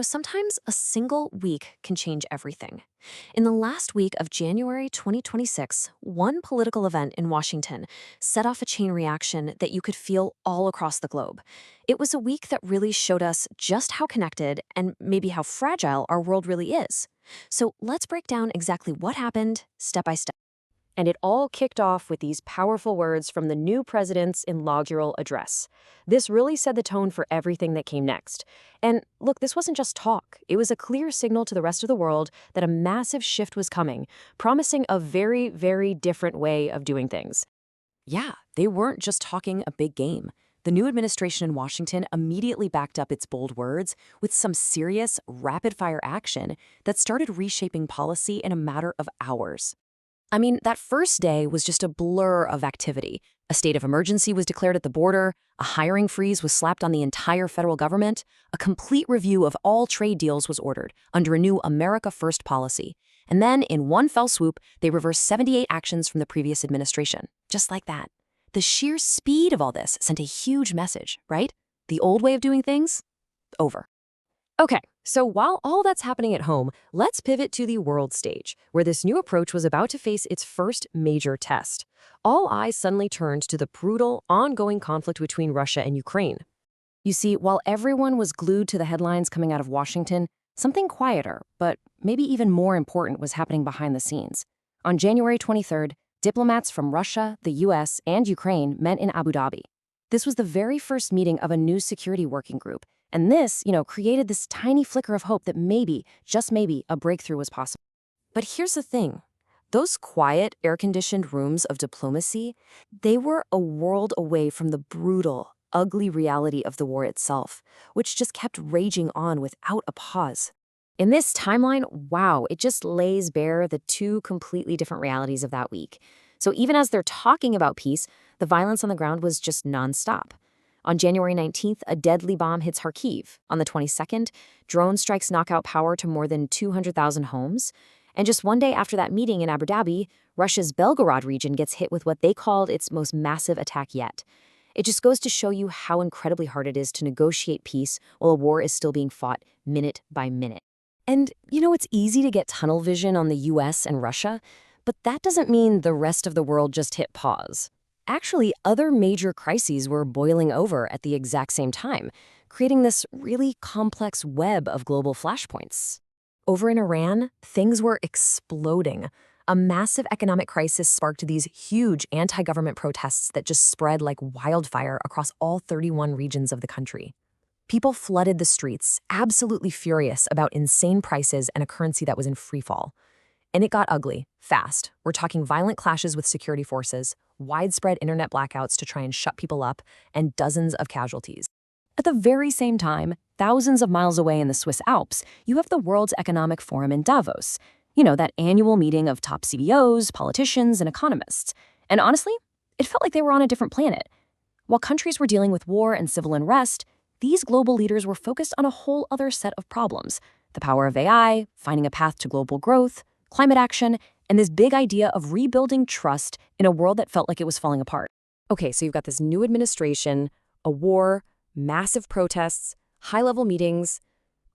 Sometimes a single week can change everything. In the last week of January 2026, one political event in Washington set off a chain reaction that you could feel all across the globe. It was a week that really showed us just how connected and maybe how fragile our world really is. So let's break down exactly what happened step by step. And it all kicked off with these powerful words from the new president's inaugural address. This really set the tone for everything that came next. And look, this wasn't just talk. It was a clear signal to the rest of the world that a massive shift was coming, promising a very, very different way of doing things. Yeah, they weren't just talking a big game. The new administration in Washington immediately backed up its bold words with some serious, rapid-fire action that started reshaping policy in a matter of hours. I mean, that first day was just a blur of activity. A state of emergency was declared at the border, a hiring freeze was slapped on the entire federal government, a complete review of all trade deals was ordered under a new America First policy. And then, in one fell swoop, they reversed 78 actions from the previous administration. Just like that. The sheer speed of all this sent a huge message, right? The old way of doing things? Over. Okay, so while all that's happening at home, let's pivot to the world stage, where this new approach was about to face its first major test. All eyes suddenly turned to the brutal, ongoing conflict between Russia and Ukraine. You see, while everyone was glued to the headlines coming out of Washington, something quieter, but maybe even more important, was happening behind the scenes. On January 23rd, diplomats from Russia, the US, and Ukraine met in Abu Dhabi. This was the very first meeting of a new security working group, and this, created this tiny flicker of hope that maybe, just maybe, a breakthrough was possible. But here's the thing. Those quiet, air-conditioned rooms of diplomacy, they were a world away from the brutal, ugly reality of the war itself, which just kept raging on without a pause. In this timeline, wow, it just lays bare the two completely different realities of that week. So even as they're talking about peace, the violence on the ground was just nonstop. On January 19th, a deadly bomb hits Kharkiv. On the 22nd, drone strikes knock out power to more than 200,000 homes. And just one day after that meeting in Abu Dhabi, Russia's Belgorod region gets hit with what they called its most massive attack yet. It just goes to show you how incredibly hard it is to negotiate peace while a war is still being fought minute by minute. And, it's easy to get tunnel vision on the US and Russia, but that doesn't mean the rest of the world just hit pause. Actually, other major crises were boiling over at the exact same time, creating this really complex web of global flashpoints. Over in Iran, things were exploding. A massive economic crisis sparked these huge anti-government protests that just spread like wildfire across all 31 regions of the country. People flooded the streets, absolutely furious about insane prices and a currency that was in freefall. And it got ugly, fast. We're talking violent clashes with security forces, widespread internet blackouts to try and shut people up, and dozens of casualties. At the very same time, thousands of miles away in the Swiss Alps, you have the World Economic Forum in Davos. That annual meeting of top CEOs, politicians, and economists. And honestly, it felt like they were on a different planet. While countries were dealing with war and civil unrest, these global leaders were focused on a whole other set of problems: the power of AI, finding a path to global growth, climate action, and this big idea of rebuilding trust in a world that felt like it was falling apart. Okay, so you've got this new administration, a war, massive protests, high-level meetings,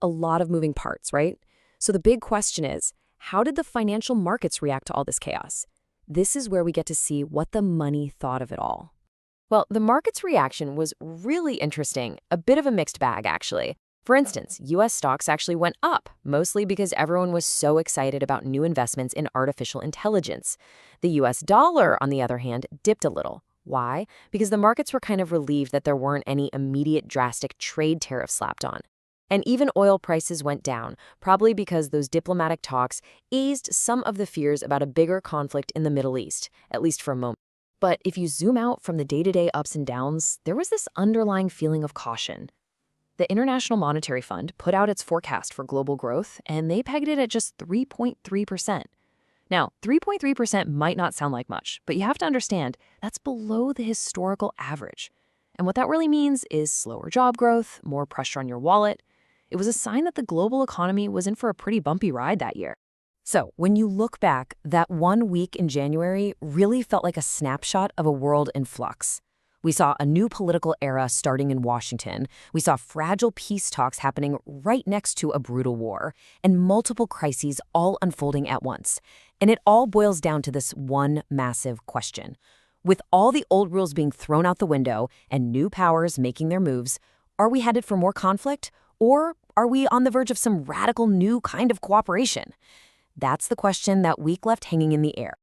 a lot of moving parts, right? So the big question is, how did the financial markets react to all this chaos? This is where we get to see what the money thought of it all. Well, the market's reaction was really interesting, a bit of a mixed bag, actually. For instance, US stocks actually went up, mostly because everyone was so excited about new investments in artificial intelligence. The US dollar, on the other hand, dipped a little. Why? Because the markets were kind of relieved that there weren't any immediate drastic trade tariffs slapped on. And even oil prices went down, probably because those diplomatic talks eased some of the fears about a bigger conflict in the Middle East, at least for a moment. But if you zoom out from the day-to-day ups and downs, there was this underlying feeling of caution. The International Monetary Fund put out its forecast for global growth, and they pegged it at just 3.3%. Now, 3.3% might not sound like much, but you have to understand that's below the historical average. And what that really means is slower job growth, more pressure on your wallet. It was a sign that the global economy was in for a pretty bumpy ride that year. So, when you look back, that one week in January really felt like a snapshot of a world in flux. We saw a new political era starting in Washington. We saw fragile peace talks happening right next to a brutal war, and multiple crises all unfolding at once. And it all boils down to this one massive question. With all the old rules being thrown out the window and new powers making their moves, are we headed for more conflict? Or are we on the verge of some radical new kind of cooperation? That's the question that week left hanging in the air.